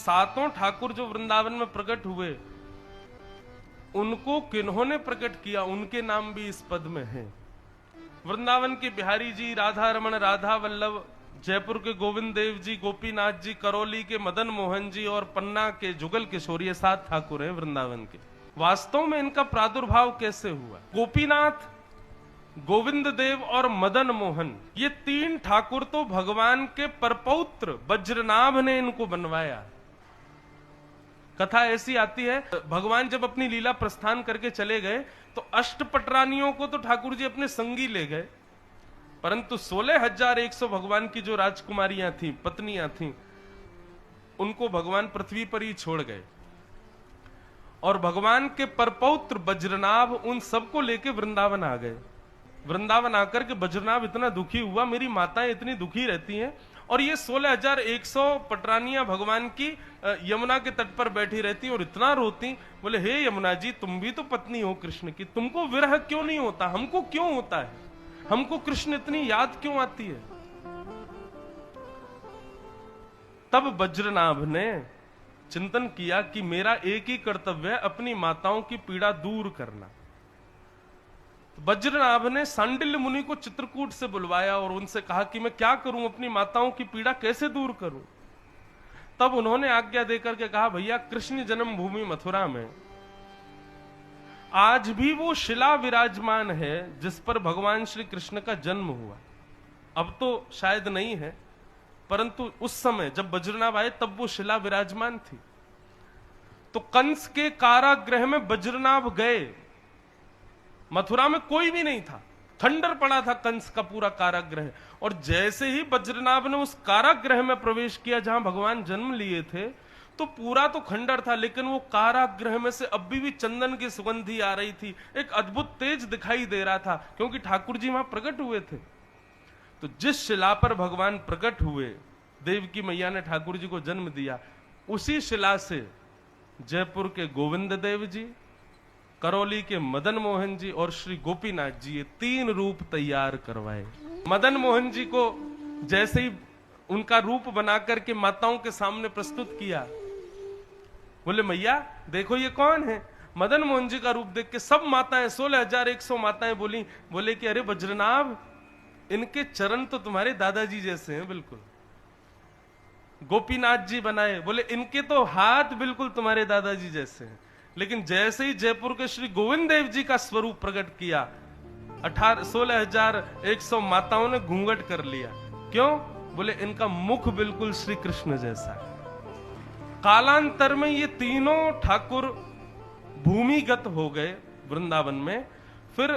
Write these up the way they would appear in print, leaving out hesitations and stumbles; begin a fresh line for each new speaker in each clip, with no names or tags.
सातों ठाकुर जो वृंदावन में प्रकट हुए, उनको किन्होंने प्रकट किया, उनके नाम भी इस पद में हैं। वृंदावन के बिहारी जी, राधा रमण, राधा वल्लभ, जयपुर के गोविंद देव जी, गोपीनाथ जी, करौली के मदन मोहन जी और पन्ना के जुगल किशोर, ये 7 ठाकुर हैं वृंदावन के। वास्तव में इनका प्रादुर्भाव कैसे हुआ? गोपीनाथ, गोविंद देव और मदन मोहन, ये 3 ठाकुर तो भगवान के परपौत्र वज्रनाभ ने इनको बनवाया। कथा ऐसी आती है, भगवान जब अपनी लीला प्रस्थान करके चले गए तो अष्टपटरानियों को तो ठाकुर जी अपने संगी ले गए, परंतु 16,100 भगवान की जो राजकुमारियां थीं, पत्नियां थीं, उनको भगवान पृथ्वी पर ही छोड़ गए। और भगवान के परपौत्र वज्रनाभ उन सबको लेके वृंदावन आ गए। वृंदावन आकर के वज्रनाभ इतना दुखी हुआ, मेरी माताएं इतनी दुखी रहती हैं, और ये 16,100 पटरानियां भगवान की यमुना के तट पर बैठी रहती और इतना रोती। बोले, हे यमुना जी, तुम भी तो पत्नी हो कृष्ण की, तुमको विरह क्यों नहीं होता? हमको क्यों होता है? हमको कृष्ण इतनी याद क्यों आती है? तब वज्रनाभ ने चिंतन किया कि मेरा एक ही कर्तव्य है, अपनी माताओं की पीड़ा दूर करना। वज्रनाभ ने सांडिल्य मुनि को चित्रकूट से बुलवाया और उनसे कहा कि मैं क्या करूं, अपनी माताओं की पीड़ा कैसे दूर करूं? तब उन्होंने आज्ञा देकर के कहा, भैया, कृष्ण जन्म भूमि मथुरा में आज भी वो शिला विराजमान है जिस पर भगवान श्री कृष्ण का जन्म हुआ। अब तो शायद नहीं है, परंतु उस समय जब वज्रनाभ आए तब वो शिला विराजमान थी। तो कंस के कारागृह में वज्रनाभ गए, मथुरा में कोई भी नहीं था, खंडर पड़ा था कंस का पूरा कारागृह। और जैसे ही वज्रनाभ ने उस कारागृह में प्रवेश किया जहां भगवान जन्म लिए थे, तो पूरा तो खंडर था, लेकिन वो कारागृह में से अब भी चंदन की सुगंधी आ रही थी, एक अद्भुत तेज दिखाई दे रहा था, क्योंकि ठाकुर जी वहां प्रकट हुए थे। तो जिस शिला पर भगवान प्रकट हुए, देवकी मैया ने ठाकुर जी को जन्म दिया, उसी शिला से जयपुर के गोविंद देव जी, करौली के मदन मोहन जी और श्री गोपीनाथ जी, ये 3 रूप तैयार करवाए। मदन मोहन जी को जैसे ही उनका रूप बनाकर के माताओं के सामने प्रस्तुत किया, बोले, मैया देखो ये कौन है? मदन मोहन जी का रूप देख के सब माताएं, 16,100 माताएं बोले कि अरे वज्रनाभ, इनके चरण तो तुम्हारे दादाजी जैसे हैं बिल्कुल। गोपीनाथ जी बनाए, बोले इनके तो हाथ बिल्कुल तुम्हारे दादाजी जैसे हैं। लेकिन जैसे ही जयपुर के श्री गोविंद देव जी का स्वरूप प्रकट किया, 16,100 माताओं ने घूंघट कर लिया। क्यों? बोले इनका मुख बिल्कुल श्री कृष्ण जैसा है। कालांतर में ये तीनों ठाकुर भूमिगत हो गए वृंदावन में। फिर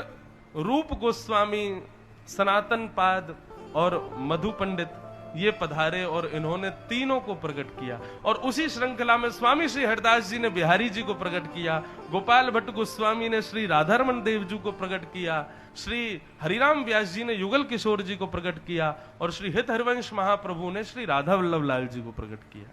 रूप गोस्वामी, सनातन पाद और मधु पंडित ये पधारे और इन्होंने तीनों को प्रकट किया। और उसी श्रृंखला में स्वामी श्री हरिदास जी ने बिहारी जी को प्रकट किया, गोपाल भट्ट गोस्वामी ने श्री राधारमण देव जी को प्रकट किया, श्री हरिराम व्यास जी ने युगल किशोर जी को प्रकट किया, और श्री हित हरिवंश महाप्रभु ने श्री राधा वल्लभ लाल जी को प्रकट किया।